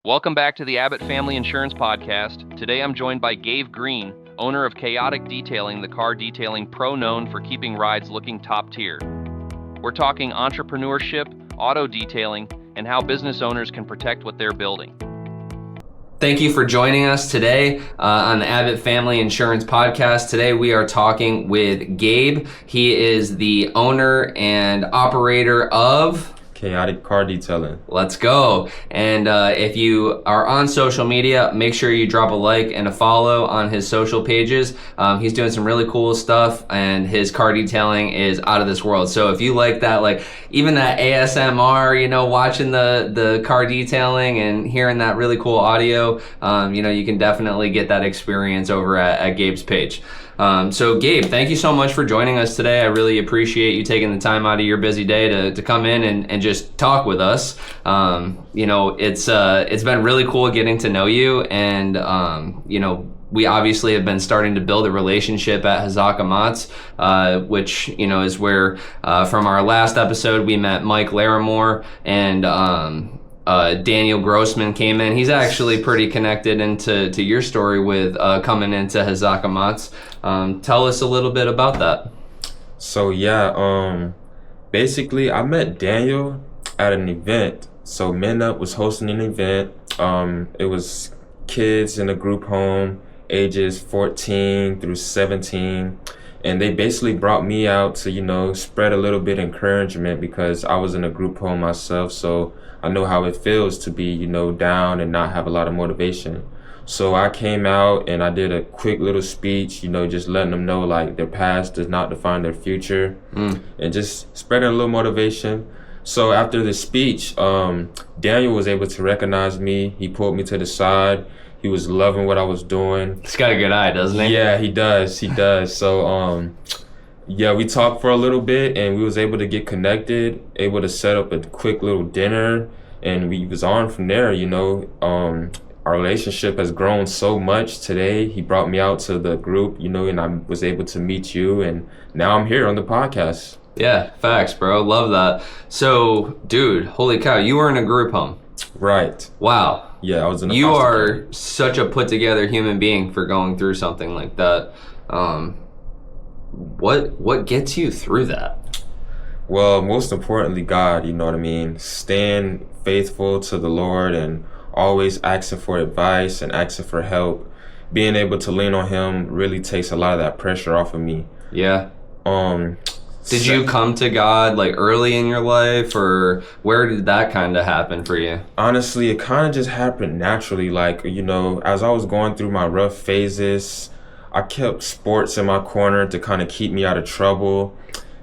Welcome back to the Abbott Family Insurance Podcast. Today I'm joined by Gabe Green, owner of Chaotic Detailing, the car detailing pro known for keeping rides looking top tier. We're talking entrepreneurship, auto detailing, and how business owners can protect what they're building. Thank you for joining us today on the Abbott Family Insurance Podcast. Today we are talking with Gabe. He is the owner and operator of Chaotic Car Detailing. Let's go. And if you are on social media, make sure you drop a like and a follow on his social pages. He's doing some really cool stuff, and his car detailing is out of this world. So if you like that, like even that ASMR, watching the car detailing and hearing that really cool audio, you can definitely get that experience over at Gabe's page. So Gabe, thank you so much for joining us today. I really appreciate you taking the time out of your busy day to come in and just talk with us. It's been really cool getting to know you, and we obviously have been starting to build a relationship at Hazaka Mats, which is where from our last episode we met Mike Larimore, and Daniel Grossman came in. He's actually pretty connected into your story with coming into Hazaka Mats. Tell us a little bit about that. So basically I met Daniel at an event. So Men Up was hosting an event. It was kids in a group home, ages 14 through 17. And they basically brought me out to, spread a little bit of encouragement, because I was in a group home myself. So I know how it feels to be, down and not have a lot of motivation. So I came out and I did a quick little speech, just letting them know like their past does not define their future, and just spreading a little motivation. So after the speech, Daniel was able to recognize me. He pulled me to the side. He was loving what I was doing. He's got a good eye, doesn't he? Yeah, he does. So, we talked for a little bit, and we was able to get connected, able to set up a quick little dinner, and we was on from there, Our relationship has grown so much today. He brought me out to the group, and I was able to meet you, and now I'm here on the podcast. Yeah, facts, bro. Love that. So, dude, holy cow, you were in a group home. Right. Wow. Yeah, I was in a You foster are care. such a put-together human being for going through something like that. What gets you through that? Well, most importantly, God, you know what I mean? Staying faithful to the Lord and always asking for advice and asking for help. Being able to lean on Him really takes a lot of that pressure off of me. Yeah. Did you come to God like early in your life, or where did that kind of happen for you? Honestly, it kind of just happened naturally. Like, as I was going through my rough phases, I kept sports in my corner to kind of keep me out of trouble.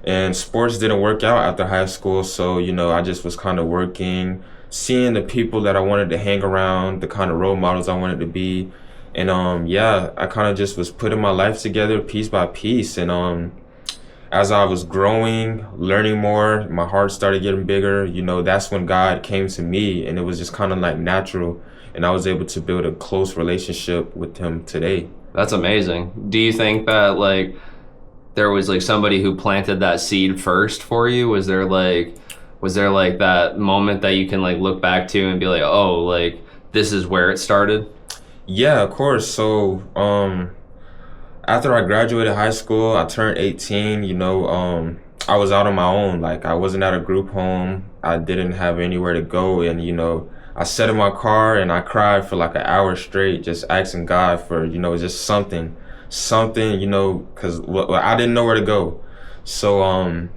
And sports didn't work out after high school. So, I just was kind of working, seeing the people that I wanted to hang around, the kind of role models I wanted to be. And, I kind of just was putting my life together piece by piece. And, as I was growing, learning more, my heart started getting bigger. That's when God came to me, and it was just kind of like natural. And I was able to build a close relationship with Him today. That's amazing. Do you think that like there was like somebody who planted that seed first for you? Was there like that moment that you can like look back to and be like, oh, like this is where it started? Yeah, of course. So, after I graduated high school, I turned 18, I was out on my own. Like, I wasn't at a group home. I didn't have anywhere to go. And, I sat in my car and I cried for like an hour straight, just asking God for, just something, because I didn't know where to go. So,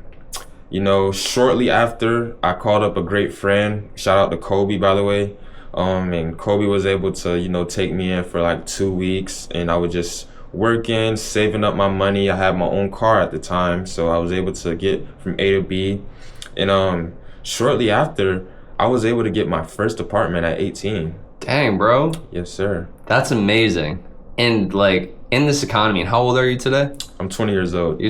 shortly after, I called up a great friend. Shout out to Kobe, by the way. And Kobe was able to, take me in for like 2 weeks, and I was just working, saving up my money. I had my own car at the time, so I was able to get from A to B. And shortly after, I was able to get my first apartment at 18. Dang, bro. Yes, sir. That's amazing. And like in this economy, and how old are you today? I'm 20 years old.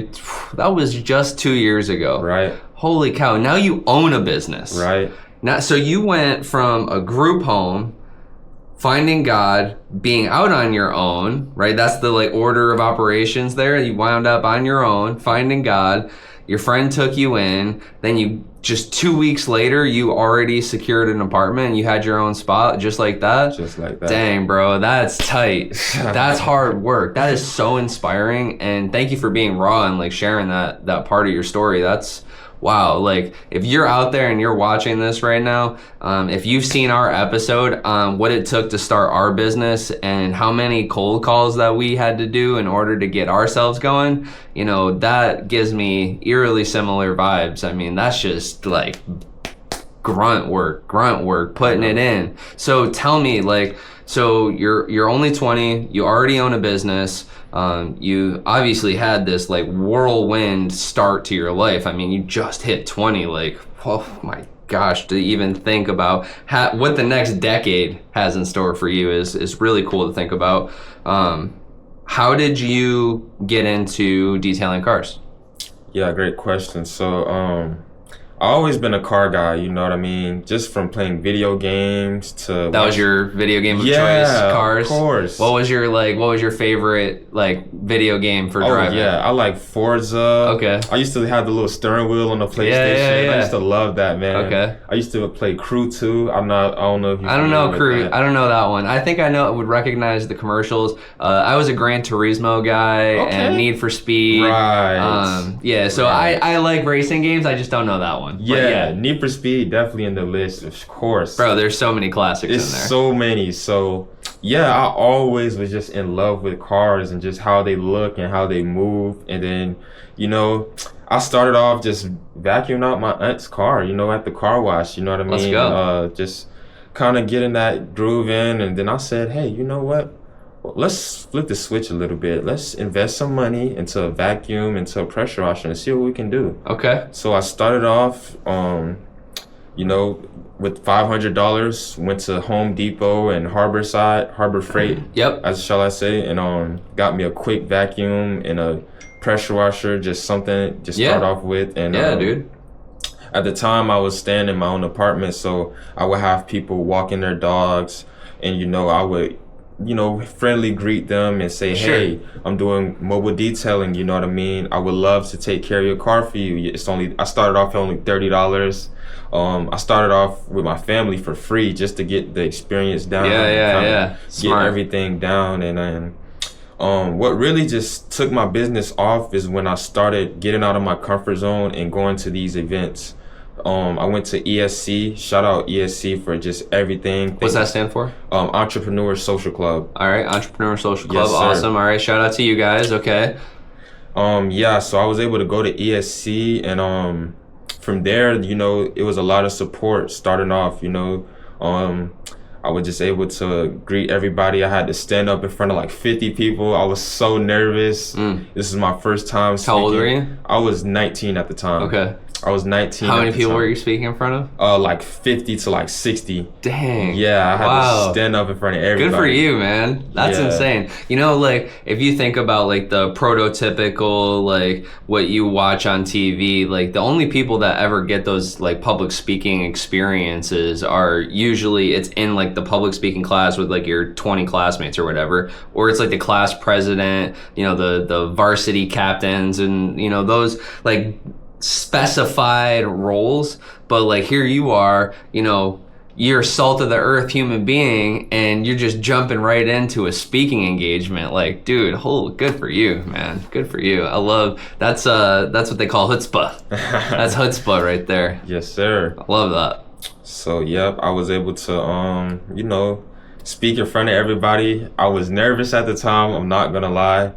That was just 2 years ago. Right. Holy cow. Now you own a business. Right. Now, so you went from a group home, finding God, being out on your own, right? That's the like order of operations there. You wound up on your own, finding God. your friend took you in, then you just 2 weeks later, you already secured an apartment and you had your own spot just like that? Just like that. Dang, bro, that's tight. That's hard work. That is so inspiring, and thank you for being raw and like sharing that part of your story. That's wow. Like, if you're out there and you're watching this right now, if you've seen our episode on what it took to start our business and how many cold calls that we had to do in order to get ourselves going, you know, that gives me eerily similar vibes. I mean, that's just like grunt work, putting it in. So tell me, like, so you're only 20, you already own a business. You obviously had this like whirlwind start to your life. I mean, you just hit 20. Like, oh my gosh, to even think about what the next decade has in store for you is really cool to think about. How did you get into detailing cars? Yeah, great question. So, I've always been a car guy, you know what I mean? Just from playing video games to... That was your video game of choice, cars? Yeah, of course. What was your favorite, like, video game for driving? Oh, yeah, I like Forza. Okay. I used to have the little steering wheel on the PlayStation. Yeah. I used to love that, man. Okay. I used to play Crew 2. I don't know if you... I don't know Crew. I don't know that one. I think I would recognize the commercials. I was a Gran Turismo guy and Need for Speed. Right. Yeah, so I like racing games. I just don't know that one. Yeah, Need for Speed definitely in the list, of course. Bro, there's so many classics in there. So many. So, yeah, I always was just in love with cars and just how they look and how they move. And then, you know, I started off just vacuuming out my aunt's car, you know, at the car wash, you know what I mean? Let's go. Just kind of getting that groove in. And then I said, hey, you know what? Well, let's flip the switch a little bit. Let's invest some money into a vacuum, into a pressure washer, and see what we can do. Okay. So I started off, you know, with $500. Went to Home Depot and Harbor Freight. Yep. As shall I say, and got me a quick vacuum and a pressure washer, just something to start off with. And dude. At the time, I was staying in my own apartment, so I would have people walking their dogs, and you know, I would, you know, friendly greet them and say, hey, I'm doing mobile detailing, you know what I mean? I would love to take care of your car for you. I started off at only $30. I started off with my family for free just to get the experience down. Yeah. Get everything down. And what really just took my business off is when I started getting out of my comfort zone and going to these events. I went to ESC. Shout out ESC for just everything. What's that stand for? Entrepreneur Social Club. All right, Entrepreneur Social Club. Yes, awesome. All right, shout out to you guys. Okay. Yeah, so I was able to go to ESC, and from there, you know, it was a lot of support starting off, you know. I was just able to greet everybody. I had to stand up in front of like 50 people. I was so nervous. This is my first time speaking. How old were you? I was 19 at the time. Okay. I was 19. How many people were you speaking in front of? Like 50 to like 60. Dang. Yeah, I had to stand up in front of everybody. Good for you, man. That's insane. You know, like, if you think about like the prototypical, like what you watch on TV, like the only people that ever get those like public speaking experiences are usually it's in like the public speaking class with like your 20 classmates or whatever, or it's like the class president, you know, the varsity captains, and you know, those like specified roles. But like, here you are, you know, you're a salt of the earth human being, and you're just jumping right into a speaking engagement. Like, dude, good for you, man. Good for you. I love that's what they call chutzpah. That's chutzpah right there. Yes, sir. I love that. So yep, I was able to you know, speak in front of everybody. I was nervous at the time, I'm not gonna lie.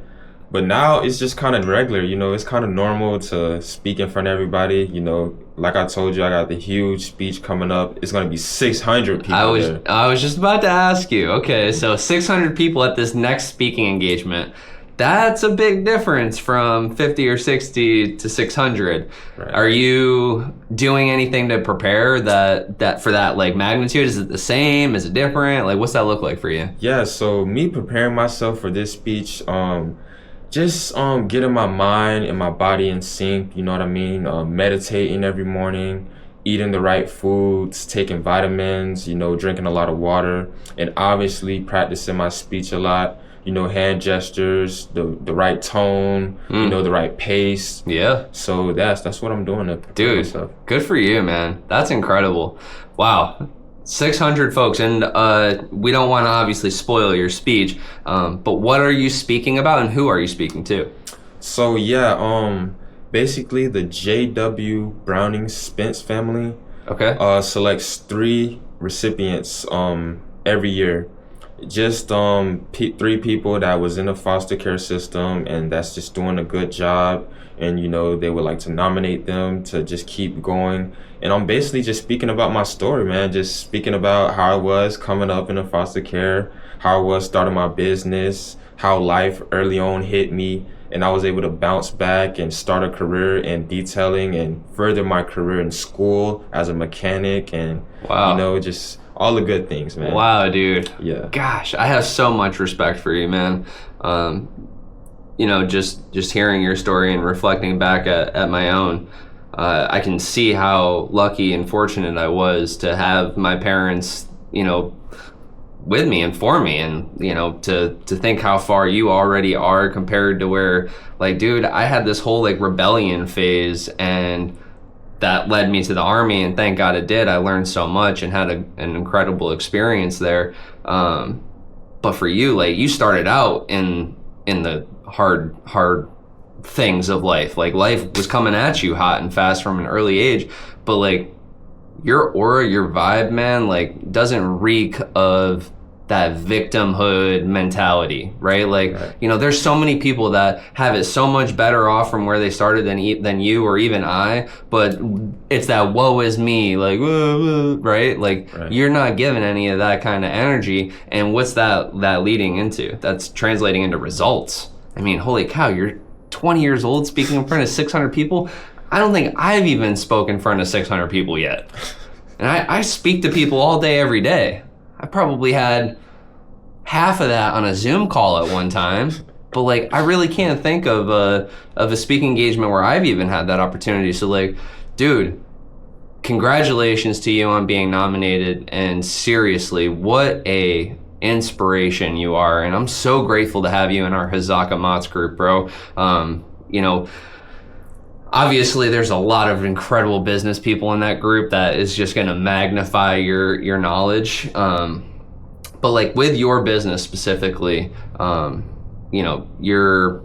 But now it's just kind of regular, you know, it's kind of normal to speak in front of everybody. You know, like I told you, I got the huge speech coming up. It's going to be 600 people there. I was just about to ask you. Okay, so 600 people at this next speaking engagement. That's a big difference from 50 or 60 to 600. Right. Are you doing anything to prepare that for that like magnitude? Is it the same? Is it different? Like, what's that look like for you? Yeah, so me preparing myself for this speech, just getting my mind and my body in sync, you know what I mean? Meditating every morning, eating the right foods, taking vitamins, you know, drinking a lot of water, and obviously practicing my speech a lot. hand gestures, the right tone, the right pace. Yeah. So that's what I'm doing to prepare myself. Good for you, man. That's incredible. Wow. 600 folks, and we don't want to obviously spoil your speech, but what are you speaking about and who are you speaking to? So basically the J.W. Browning Spence family selects 3 recipients every year. Just 3 people that was in the foster care system and that's just doing a good job, and they would like to nominate them to just keep going. And I'm basically just speaking about my story, man, just speaking about how I was coming up in the foster care, how I was starting my business, how life early on hit me, and I was able to bounce back and start a career in detailing and further my career in school as a mechanic, and just all the good things, man. Wow, dude. Yeah. Gosh, I have so much respect for you, man. Just hearing your story and reflecting back at my own, I can see how lucky and fortunate I was to have my parents, with me and for me, and to think how far you already are compared to where, like, dude, I had this whole rebellion phase, and that led me to the Army, and thank God it did. I learned so much and had an incredible experience there. But for you, you started out in the hard things of life. Life was coming at you hot and fast from an early age, but your aura, your vibe, man, doesn't reek of that victimhood mentality, right? There's so many people that have it so much better off from where they started than you or even I, but it's that woe is me, right? You're not giving any of that kind of energy, and what's that leading into? That's translating into results. I mean, holy cow, you're 20 years old speaking in front of 600 people. I don't think I've even spoken in front of 600 people yet. And I speak to people all day, every day. I probably had half of that on a Zoom call at one time, but I really can't think of a speaking engagement where I've even had that opportunity. So dude, congratulations to you on being nominated, and seriously, what a inspiration you are, and I'm so grateful to have you in our Hazaka Mots group, bro. Obviously there's a lot of incredible business people in that group that is just going to magnify your knowledge, but with your business specifically, you're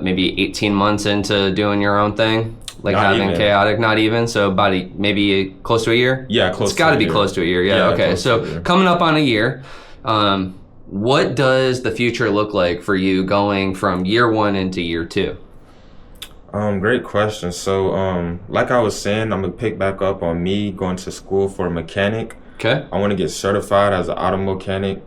maybe 18 months into doing your own thing, Chaotic, not even, so about maybe close to a year. It's got to be close to a year. Okay, so coming up on a year. What does the future look like for you going from year 1 into year 2? Great question. So, like I was saying, I'm gonna pick back up on me going to school for a mechanic. Okay. I want to get certified as an automobile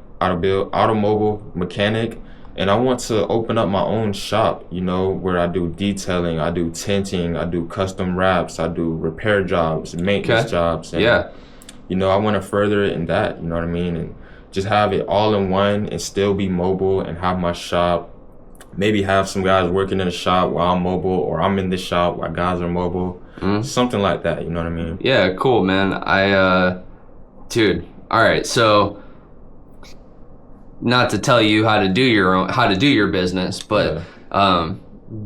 mechanic, and I want to open up my own shop, where I do detailing, I do tinting, I do custom wraps, I do repair jobs, maintenance jobs. And, I want to further it in that, you know what I mean? And just have it all in one and still be mobile and have my shop. Maybe have some guys working in the shop while I'm mobile, or I'm in the shop while guys are mobile. Something like that, you know what I mean? Yeah, cool, man. Dude, all right, so not to tell you how to do your business, but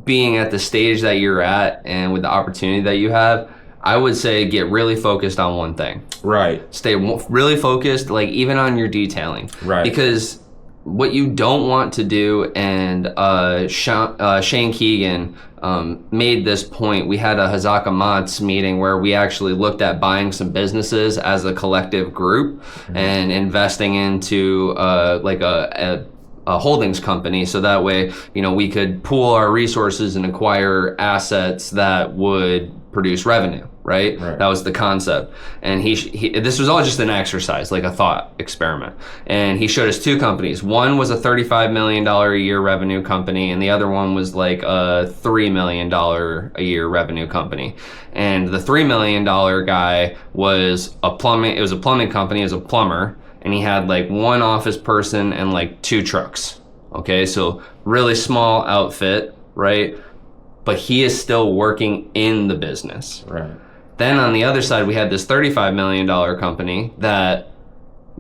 being at the stage that you're at and with the opportunity that you have, I would say get really focused on one thing. Right. Stay really focused, even on your detailing. Right. Because what you don't want to do, and Shane Keegan made this point. We had a Hazaka Mots meeting where we actually looked at buying some businesses as a collective group and investing into a holdings company, so that way we could pool our resources and acquire assets that would produce revenue, right? That was the concept. And he this was all just an exercise, a thought experiment. And he showed us 2 companies. One was a $35 million a year revenue company, and the other one was a $3 million a year revenue company. And the $3 million guy was a plumbing company, as a plumber, and he had 1 office person and 2 trucks. Okay, so really small outfit, right? But he is still working in the business. Right. Then on the other side, we had this $35 million company that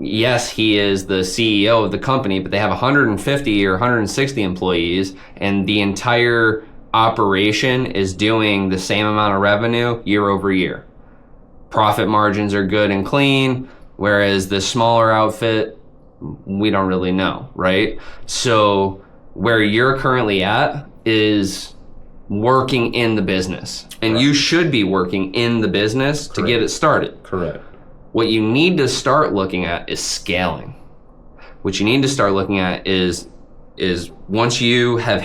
yes, he is the CEO of the company, but they have 150 or 160 employees, and the entire operation is doing the same amount of revenue year over year. Profit margins are good and clean, whereas the smaller outfit, we don't really know, right? So where you're currently at is working in the business, and you should be working in the business to get it started. Correct. What you need to start looking at is scaling. What you need to start looking at is once you have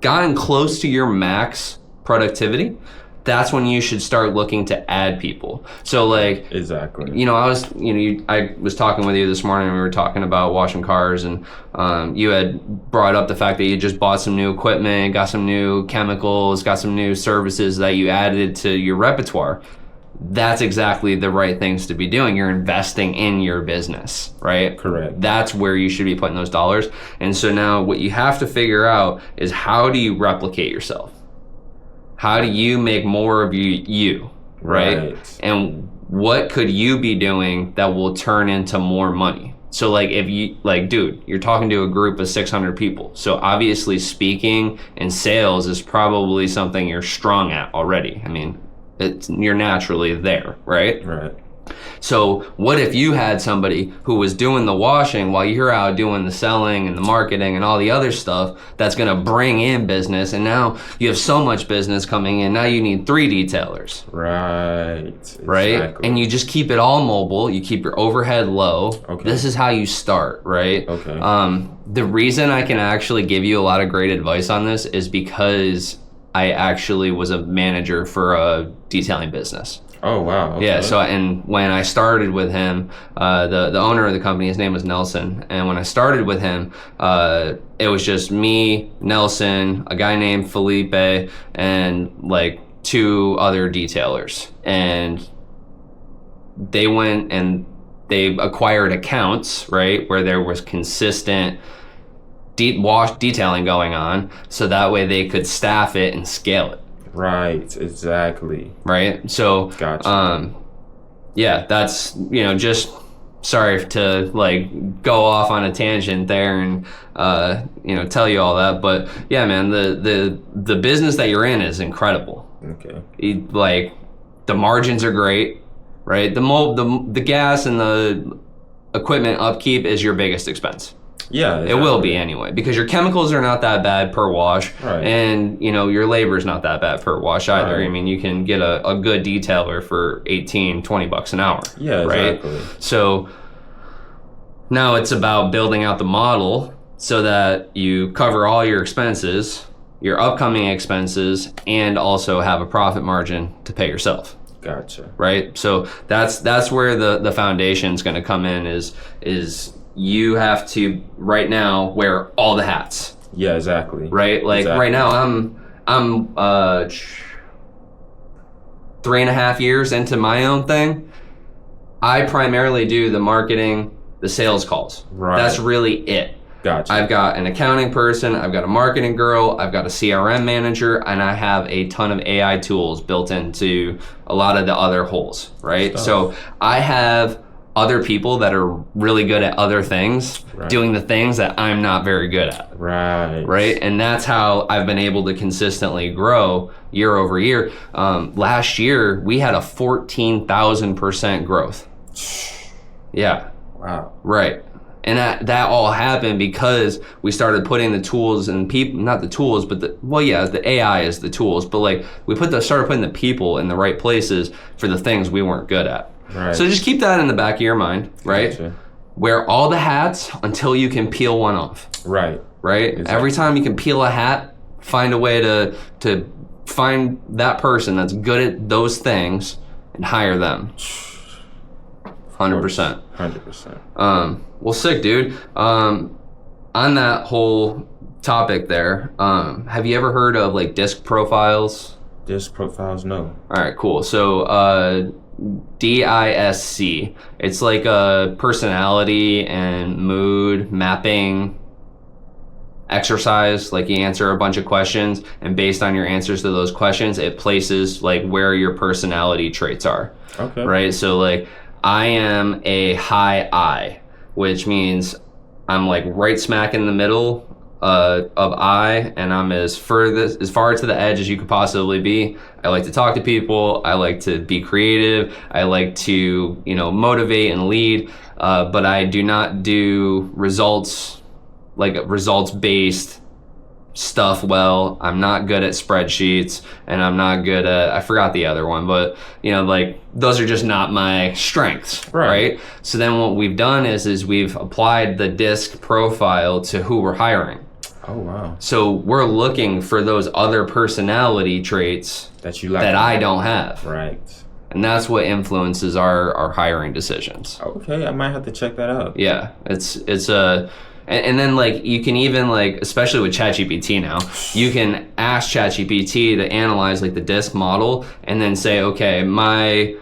gotten close to your max productivity, that's when you should start looking to add people. So like, exactly. I was talking with you this morning, and we were talking about washing cars, and you had brought up the fact that you just bought some new equipment, got some new chemicals, got some new services that you added to your repertoire. That's exactly the right things to be doing. You're investing in your business, right? Correct. That's where you should be putting those dollars. And so now what you have to figure out is, how do you replicate yourself? How do you make more of you, right? And what could you be doing that will turn into more money? So like, if you, like, dude, you're talking to a group of 600 people. So obviously speaking and sales is probably something you're strong at already. I mean, you're naturally there, right? Right. So what if you had somebody who was doing the washing while you're out doing the selling and the marketing and all the other stuff that's going to bring in business, and now you have so much business coming in, now you need 3 detailers. Right. Right? Exactly. And you just keep it all mobile. You keep your overhead low. Okay. This is how you start, right? Okay. The reason I can actually give you a lot of great advice on this is because I actually was a manager for a detailing business. Oh, wow. Okay. Yeah, so, and when I started with him, the owner of the company, his name was Nelson, and when I started with him, it was just me, Nelson, a guy named Felipe, and like 2 other detailers. And they went and they acquired accounts, right, where there was consistent detailing going on, so that way they could staff it and scale it. Right, exactly. Right? So, gotcha. Yeah, that's, just sorry to like go off on a tangent there and, tell you all that. But yeah, man, the business that you're in is incredible. Okay. Like, the margins are great, right? The gas and the equipment upkeep is your biggest expense. Yeah, exactly. It will be anyway, because your chemicals are not that bad per wash, right. And your labor is not that bad per wash either. Right. I mean, you can get a good detailer for $18-20 an hour. Yeah, right? Exactly. So now it's about building out the model so that you cover all your expenses, your upcoming expenses, and also have a profit margin to pay yourself. Gotcha. Right? So that's where the foundation is going to come in, is you have to right now wear all the hats. Yeah, exactly. Right? Like exactly. Right now I'm 3.5 years into my own thing. I primarily do the marketing, the sales calls. Right. That's really it. Gotcha. I've got an accounting person, I've got a marketing girl, I've got a CRM manager, and I have a ton of AI tools built into a lot of the other holes, right? So I have other people that are really good at other things, right. doing the things that I'm not very good at. Right? And that's how I've been able to consistently grow year over year. Last year, we had a 14,000% growth. Yeah. Wow. Right. And that all happened because we started putting the tools and people, not the tools, but the AI is the tools, but like we started putting the people in the right places for the things we weren't good at. Right. So just keep that in the back of your mind, right? Gotcha. Wear all the hats until you can peel one off. Right. Right? Exactly. Every time you can peel a hat, find a way to find that person that's good at those things and hire them. 100%. 100%. Well, sick, dude. On that whole topic there, have you ever heard of like disc profiles? Disc profiles, no. All right, cool. So DISC, it's like a personality and mood mapping exercise. Like you answer a bunch of questions, and based on your answers to those questions, it places like where your personality traits are. Okay. Right? So like I am a high I, which means I'm like right smack in the middle of I, and I'm as far to the edge as you could possibly be. I like to talk to people. I like to be creative. I like to, motivate and lead, but I do not do results-based stuff well. I'm not good at spreadsheets, and I'm not good at, I forgot the other one, but those are just not my strengths, right? So then what we've done is we've applied the DISC profile to who we're hiring. Oh, wow. So we're looking for those other personality traits that you like that I don't have. Right. And that's what influences our hiring decisions. Okay, I might have to check that out. Yeah, it's and then you can even especially with ChatGPT now, you can ask ChatGPT to analyze the DISC model and then say, okay, my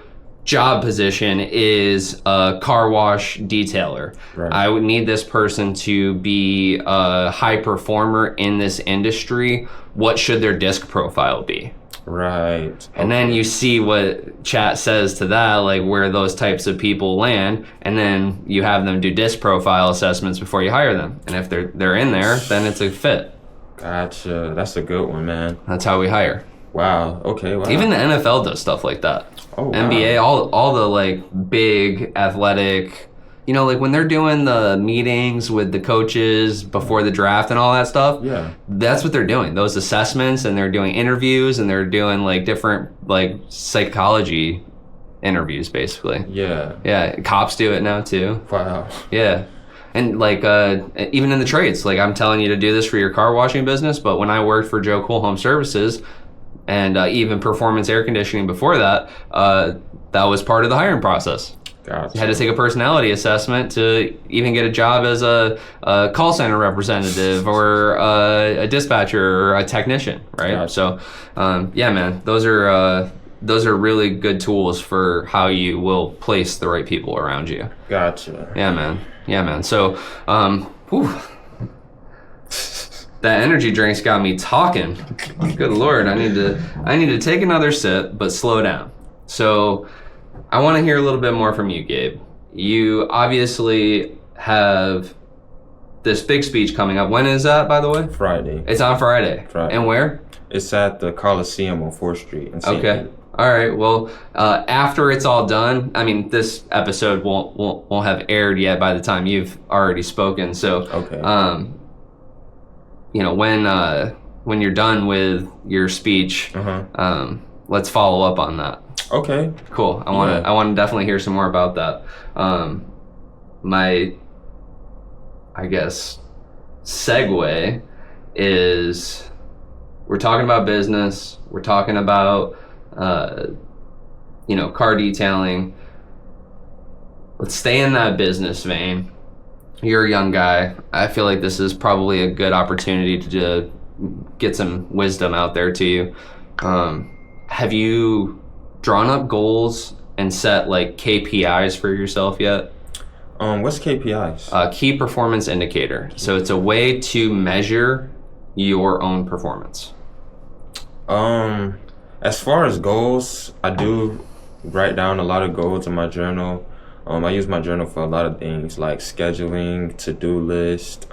job position is a car wash detailer. Right. I would need this person to be a high performer in this industry. What should their DISC profile be? Right. And then you see what chat says to that, where those types of people land, and then you have them do DISC profile assessments before you hire them. And if they're in there, then it's a fit. Gotcha. That's a good one, man. That's how we hire. Wow. Okay. Wow. Even the NFL does stuff like that. Oh, wow. NBA, all the big athletic, when they're doing the meetings with the coaches before the draft and all that stuff. Yeah. That's what they're doing. Those assessments, and they're doing interviews, and they're doing different psychology interviews basically. Yeah. Yeah. Cops do it now too. Wow. Yeah. And even in the trades, I'm telling you to do this for your car washing business, but when I worked for Joe Cool Home Services, and even Performance Air Conditioning before that, that was part of the hiring process. Gotcha. You had to take a personality assessment to even get a job as a call center representative or a dispatcher or a technician, right? Gotcha. So, yeah, man, those are really good tools for how you will place the right people around you. Gotcha. Yeah, man. So, that energy drink's got me talking. Good Lord, I need to take another sip, but slow down. So I want to hear a little bit more from you, Gabe. You obviously have this big speech coming up. When is that, by the way? Friday. It's on Friday. Friday. And where? It's at the Coliseum on 4th Street in St. Okay. Pete. All right. Well, after it's all done, this episode won't have aired yet by the time you've already spoken. So, okay. When you're done with your speech, let's follow up on that. Okay. Cool. I want to definitely hear some more about that. My, I guess, segue is we're talking about business. We're talking about, car detailing. Let's stay in that business vein. You're a young guy. I feel like this is probably a good opportunity to get some wisdom out there to you. Have you drawn up goals and set KPIs for yourself yet? What's KPIs? Key performance indicator. So it's a way to measure your own performance. As far as goals, I do write down a lot of goals in my journal. I use my journal for a lot of things like scheduling, to-do list,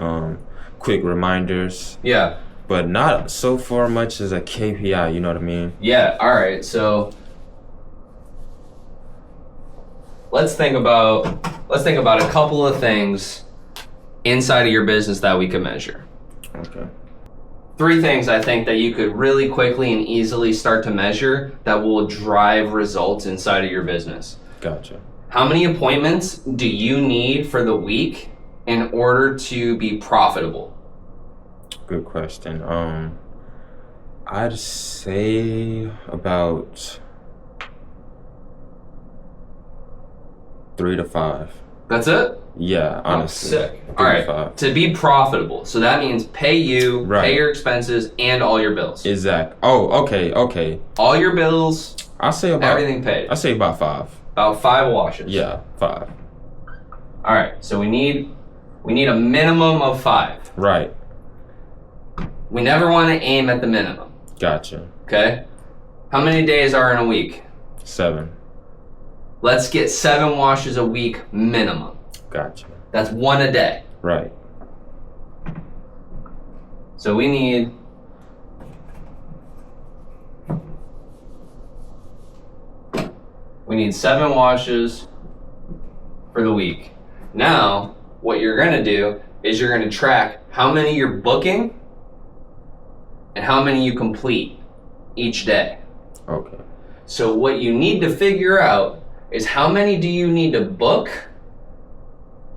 quick reminders. Yeah. But not so far much as a KPI, you know what I mean? Yeah, all right. So let's think about a couple of things inside of your business that we could measure. Okay. 3 things I think that you could really quickly and easily start to measure that will drive results inside of your business. Gotcha. How many appointments do you need for the week in order to be profitable? Good question. I'd say about 3 to 5. That's it? Yeah, honestly. Oh, sick. All right. To be profitable. So that means pay you, pay your expenses, and all your bills. Exact. Oh, okay. All your bills. I'll say about everything paid. I'll say about 5. About 5 washes. Yeah, 5. All right. So we need a minimum of 5. Right. We never want to aim at the minimum. Gotcha. Okay. How many days are in a week? 7. let's get 7 washes a week minimum. Gotcha. That's 1 a day. Right. So we need We need 7 washes for the week. Now, what you're going to do is you're going to track how many you're booking and how many you complete each day. Okay. So what you need to figure out is how many do you need to book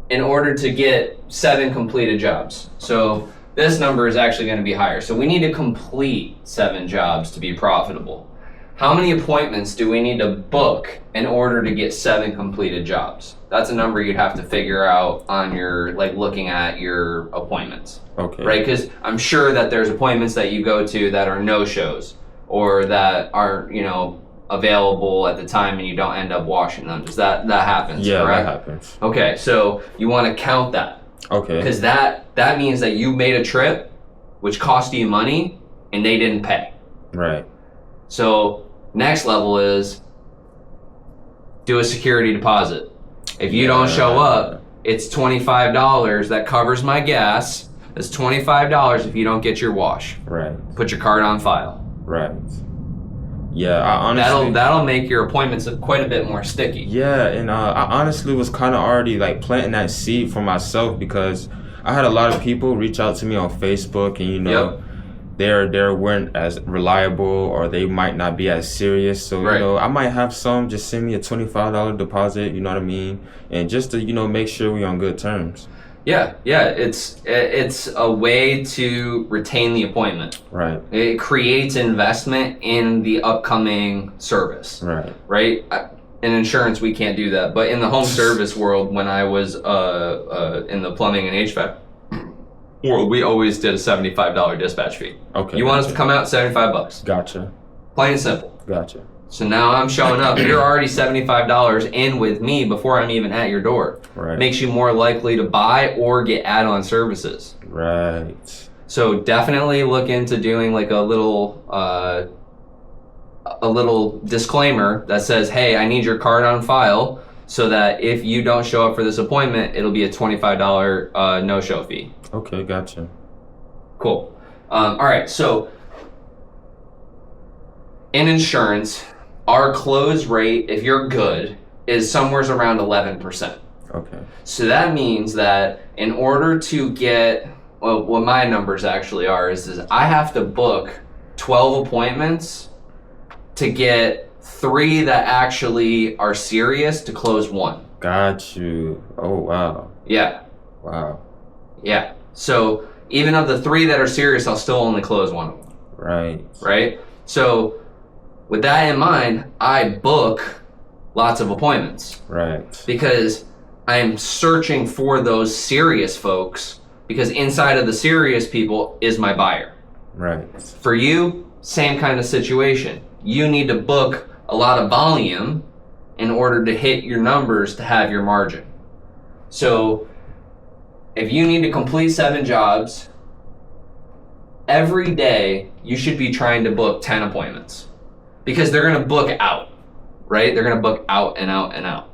in order to get 7 completed jobs. So this number is actually going to be higher. So we need to complete 7 jobs to be profitable. How many appointments do we need to book in order to get 7 completed jobs? That's a number you'd have to figure out on your, like, looking at your appointments. Okay. Right? Because I'm sure that there's appointments that you go to that are no-shows or that aren't, you know, available at the time and you don't end up washing them. Does that happens, yeah, correct? That happens. Okay, so you want to count that. Okay. Because that means that you made a trip which cost you money and they didn't pay. Right. So next level is do a security deposit. If you don't show up, it's $25 that covers my gas. It's $25 if you don't get your wash. Right. Put your card on file. Right. Yeah, I honestly... That'll make your appointments quite a bit more sticky. Yeah, and I honestly was kind of already like planting that seed for myself because I had a lot of people reach out to me on Facebook and, you know, they weren't as reliable or they might not be as serious. So, you know, I might have some just send me a $25 deposit, you know what I mean? And just to, you know, make sure we're on good terms. Yeah, it's a way to retain the appointment. Right. It creates investment in the upcoming service. Right. Right? In insurance, we can't do that. But in the home service world, when I was in the plumbing and HVAC world, we always did a $75 dispatch fee. Okay. You want us to come out, $75. Gotcha. Plain and simple. Gotcha. So now I'm showing up. You're already $75 in with me before I'm even at your door. Right. Makes you more likely to buy or get add-on services. Right. So definitely look into doing like a little disclaimer that says, "Hey, I need your card on file," so that if you don't show up for this appointment, it'll be a $25 no-show fee. Okay, gotcha. Cool. All right. So in insurance, our close rate, if you're good, is somewhere around 11%. Okay. So that means that in order to get, well, what my numbers actually are is I have to book 12 appointments to get 3 that actually are serious to close 1. Got you. Oh, wow. Yeah. Wow. Yeah. So even of the 3 that are serious, I'll still only close 1 of them. Right. Right? So with that in mind, I book lots of appointments. Right. Because I'm searching for those serious folks, because inside of the serious people is my buyer. Right. For you, same kind of situation. You need to book a lot of volume in order to hit your numbers to have your margin. So if you need to complete 7 jobs, every day you should be trying to book 10 appointments. Because they're going to book out, right? They're going to book out and out and out.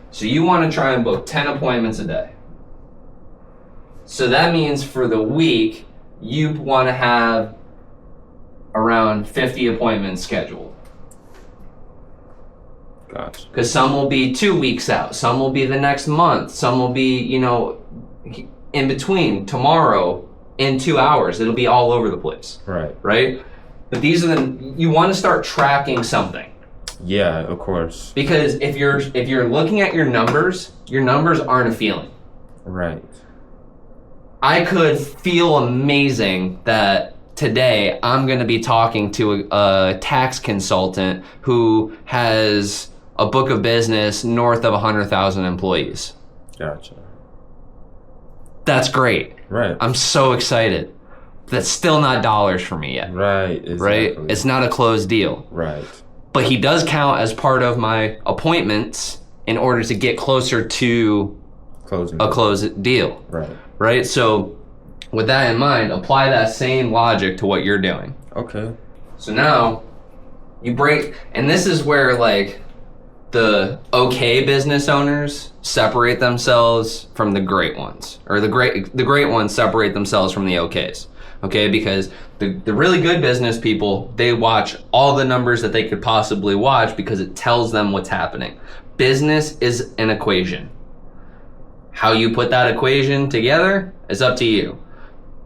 So you want to try and book 10 appointments a day. So that means for the week, you want to have around 50 appointments scheduled. Gotcha. Because some will be 2 weeks out. Some will be the next month. Some will be, you know, in between, tomorrow, in 2 hours. It'll be all over the place. Right. Right? But these are you want to start tracking something. Yeah, of course. Because if you're looking at your numbers aren't a feeling. Right. I could feel amazing that today I'm going to be talking to a tax consultant who has a book of business north of 100,000 employees. Gotcha. That's great. Right. I'm so excited. That's still not dollars for me yet. Right. Exactly. Right? It's not a closed deal. Right. But he does count as part of my appointments in order to get closer to a closed deal. Right. Right? So with that in mind, apply that same logic to what you're doing. Okay. So now you break, and this is where like the okay business owners separate themselves from the great ones, or the great ones separate themselves from the okays. Okay, because the really good business people, they watch all the numbers that they could possibly watch because it tells them what's happening. Business is an equation. How you put that equation together is up to you.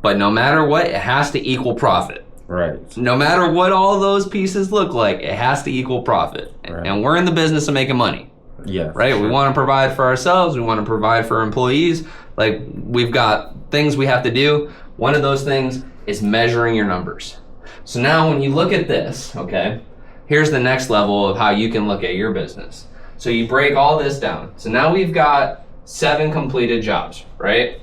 But no matter what, it has to equal profit. Right. No matter what all those pieces look like, it has to equal profit. Right. And we're in the business of making money. Yeah. Right? Sure. We want to provide for ourselves. We want to provide for employees. Like, we've got things we have to do. One of those things is measuring your numbers. So now when you look at this, okay, here's the next level of how you can look at your business. So you break all this down. So now we've got 7 completed jobs, right?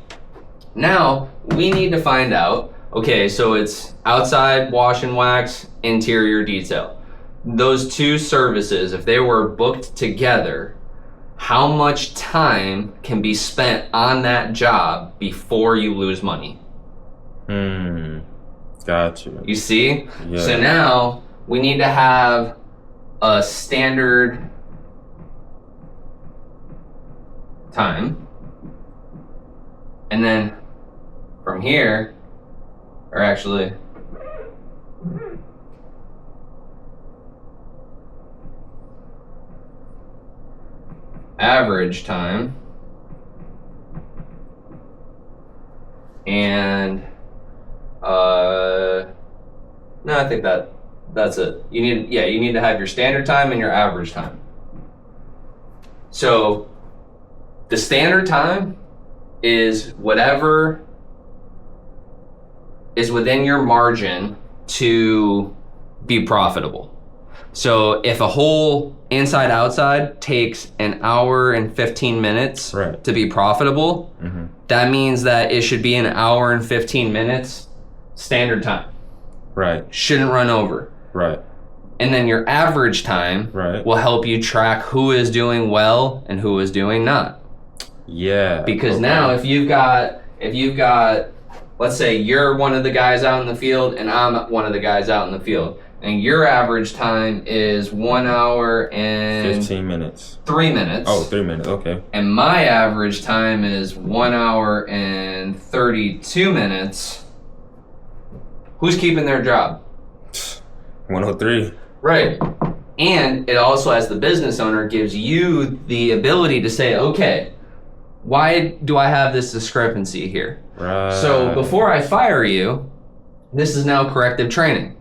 Now we need to find out, okay, so it's outside wash and wax, interior detail. Those 2 services, if they were booked together, how much time can be spent on that job before you lose money? Gotcha. You see? Yeah. So now we need to have a standard time. And then from here, or actually, average time, and no, I think that's it. You need to have your standard time and your average time. So the standard time is whatever is within your margin to be profitable. So if a whole inside outside takes an hour and 15 minutes Right. to be profitable, that means that it should be an hour and 15 minutes standard time. Right. Shouldn't run over. Right. And then your average time Right. will help you track who is doing well and who is doing not. Yeah. Because okay. now if you've got, let's say you're one of the guys out in the field and I'm one of the guys out in the field, and your average time is 1 hour and 15 minutes. 3 minutes. Oh, 3 minutes. Okay. And my average time is 1 hour and 32 minutes. Who's keeping their job? 103. Right. And it also, as the business owner, gives you the ability to say, okay, why do I have this discrepancy here? Right. So before I fire you, this is now corrective training.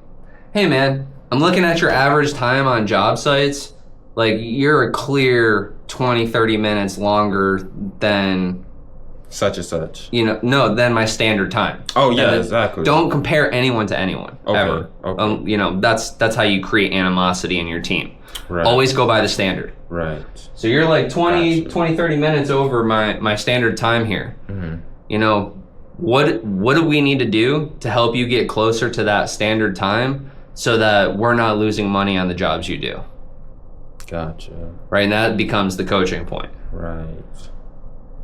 Hey man, I'm looking at your average time on job sites. Like, you're a clear 20, 30 minutes longer than such and such. Than my standard time. Oh yeah, exactly. Don't compare anyone to anyone, Okay, ever. okay. That's how you create animosity in your team. Right. Always go by the standard. Right. So you're like 20, Gotcha. 20, 30 minutes over my standard time here. Mm-hmm. What do we need to do to help you get closer to that standard time so that we're not losing money on the jobs you do? Gotcha. Right, and that becomes the coaching point. Right.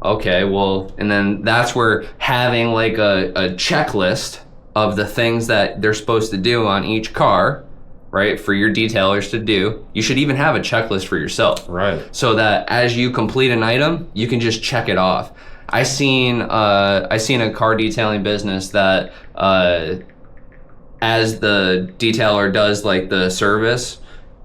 Okay, well, and then that's where having like a checklist of the things that they're supposed to do on each car, right, for your detailers to do. You should even have a checklist for yourself. Right. So that as you complete an item, you can just check it off. I seen a car detailing business that as the detailer does like the service,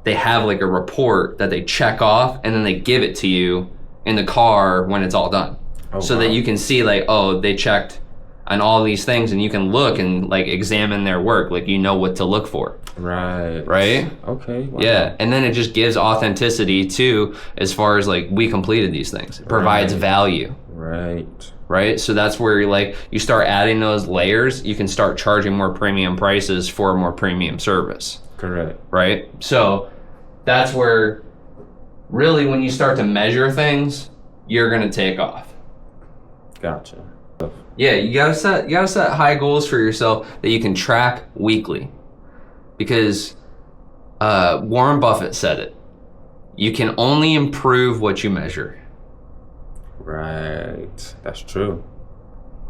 they have like a report that they check off and then they give it to you in the car when it's all done. Oh, so wow. that you can see like, oh, they checked on all these things, and you can look and like examine their work, like you know what to look for. Right. Right? Okay. Wow. Yeah, and then it just gives authenticity too, as far as like we completed these things. It provides Right. value. Right. Right? So that's where you start adding those layers, you can start charging more premium prices for a more premium service. Correct. Right? So that's where really when you start to measure things, you're gonna take off. Gotcha. Yeah, you gotta set high goals for yourself that you can track weekly. Because Warren Buffett said it. You can only improve what you measure. Right. That's true.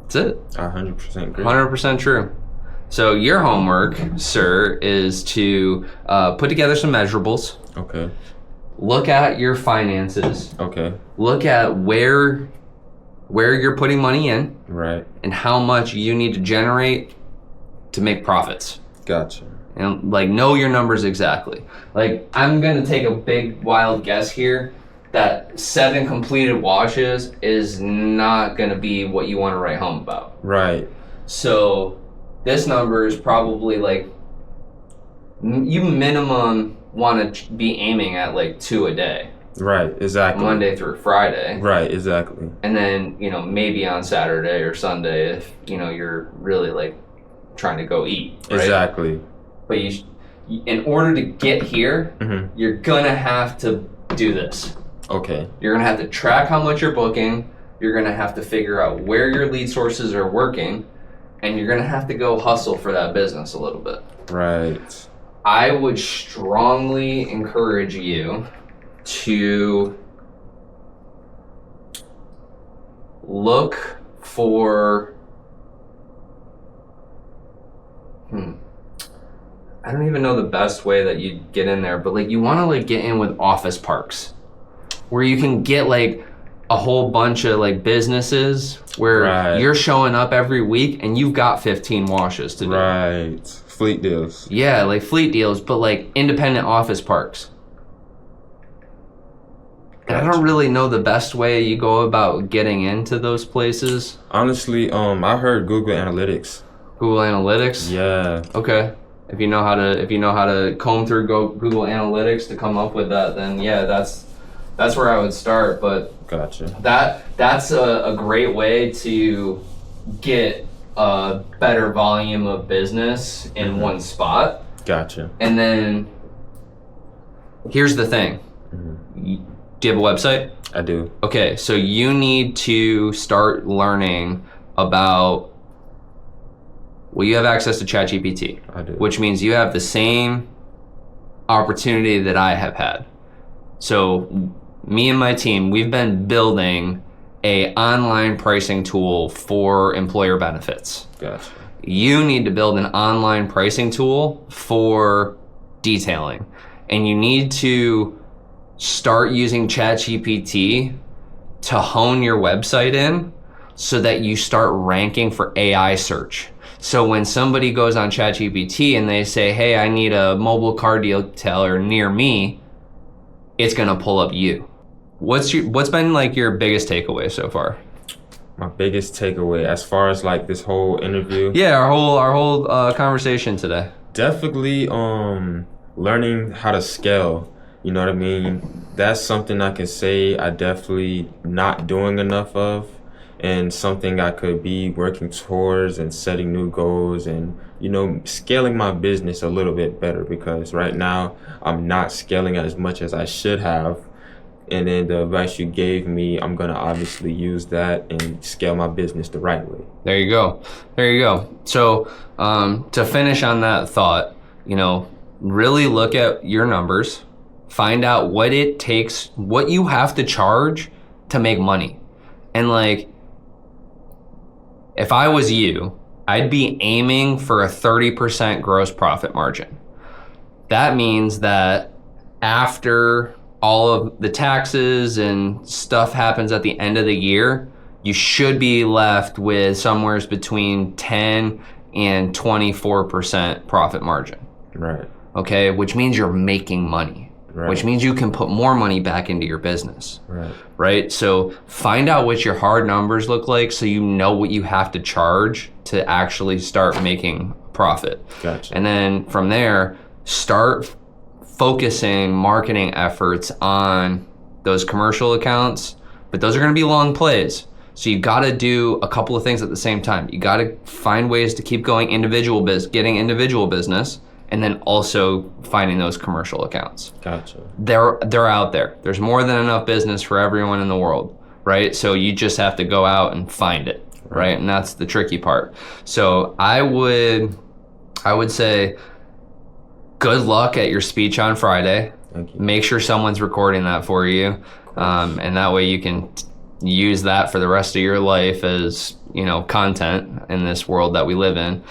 That's it. 100% agree. 100% true. So your homework, sir, is to put together some measurables. Okay. look at your finances. Okay. Look at where you're putting money in. Right. And how much you need to generate to make profits. Gotcha. And like know your numbers exactly. Like I'm gonna take a big wild guess here that 7 completed washes is not gonna be what you want to write home about. Right. So this number is probably like you minimum want to be aiming at like 2 a day. Right, exactly. Monday through Friday. Right, exactly. And then, maybe on Saturday or Sunday if, you're really like trying to go eat. Right? Exactly. But in order to get here, you're gonna have to do this. Okay. You're gonna have to track how much you're booking. You're gonna have to figure out where your lead sources are working, and you're gonna have to go hustle for that business a little bit. Right. I would strongly encourage you to look for I don't even know the best way that you get in there, but like you want to like get in with office parks where you can get like a whole bunch of like businesses where you're showing up every week and you've got 15 washes to do. Right. Fleet deals. Yeah, like fleet deals, but like independent office parks. And I don't really know the best way you go about getting into those places. Honestly, I heard Google Analytics. Google Analytics? Yeah. Okay. If you know how to comb through Google Analytics to come up with that, then yeah, that's where I would start. But gotcha. That's a great way to get a better volume of business in one spot. Gotcha. And then here's the thing. Do you have a website? I do. Okay, so you need to start learning about, well, you have access to ChatGPT. I do. Which means you have the same opportunity that I have had. So me and my team, we've been building a online pricing tool for employer benefits. Gotcha. You need to build an online pricing tool for detailing. And you need to start using ChatGPT to hone your website in so that you start ranking for AI search. So when somebody goes on ChatGPT and they say, hey, I need a mobile car detailer near me, it's gonna pull up you. What's been like your biggest takeaway so far? My biggest takeaway as far as like this whole interview? Yeah, our whole conversation today. Definitely learning how to scale. You know what I mean? That's something I can say I definitely not doing enough of, and something I could be working towards and setting new goals and, scaling my business a little bit better, because right now I'm not scaling as much as I should have. And then the advice you gave me, I'm going to obviously use that and scale my business the right way. There you go. So to finish on that thought, really look at your numbers. Find out what it takes, what you have to charge to make money. And like, if I was you, I'd be aiming for a 30% gross profit margin. That means that after all of the taxes and stuff happens at the end of the year, you should be left with somewhere between 10 and 24% profit margin. Right. Okay, which means you're making money. Right. Which means you can put more money back into your business. Right? So find out what your hard numbers look like so you know what you have to charge to actually start making profit. Gotcha. And then from there, start focusing marketing efforts on those commercial accounts, but those are going to be long plays. So you got to do a couple of things at the same time. You got to find ways to keep going getting individual business, and then also finding those commercial accounts. Gotcha. They're out there. There's more than enough business for everyone in the world, right? So you just have to go out and find it, right? And that's the tricky part. So I would say good luck at your speech on Friday. Thank you. Make sure someone's recording that for you. And that way you can use that for the rest of your life as, content in this world that we live in.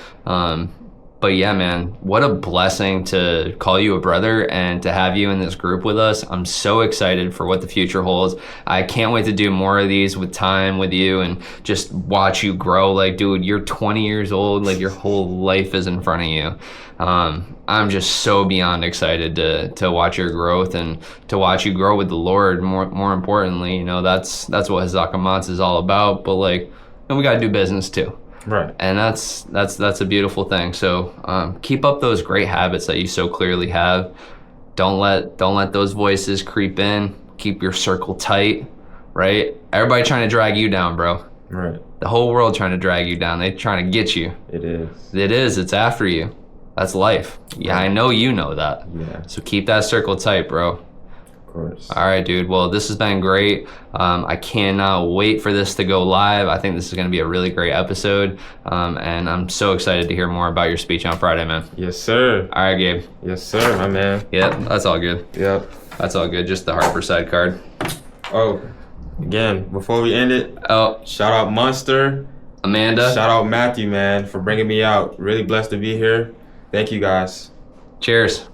But yeah, man, what a blessing to call you a brother and to have you in this group with us. I'm so excited for what the future holds. I can't wait to do more of these with time with you and just watch you grow. Like, dude, you're 20 years old. Like, your whole life is in front of you. I'm just so beyond excited to watch your growth and to watch you grow with the Lord. More importantly, that's what Hazakamatsu is all about. But like, and we got to do business too. Right. And that's a beautiful thing. So keep up those great habits that you so clearly have. Don't let those voices creep in. Keep your circle tight, right? Everybody trying to drag you down, bro. Right. The whole world trying to drag you down. They trying to get you. It is. It is. It's after you. That's life. Yeah, I know you know that. Yeah. So keep that circle tight, bro. Course. All right, dude. Well, this has been great. I cannot wait for this to go live. I think this is going to be a really great episode. And I'm so excited to hear more about your speech on Friday, man. Yes, sir. All right, Gabe. Yes, sir, my man. Yep, that's all good. Yep. That's all good. Just the Harper side card. Oh, again, before we end it, shout out Munster. Amanda. Shout out Matthew, man, for bringing me out. Really blessed to be here. Thank you, guys. Cheers.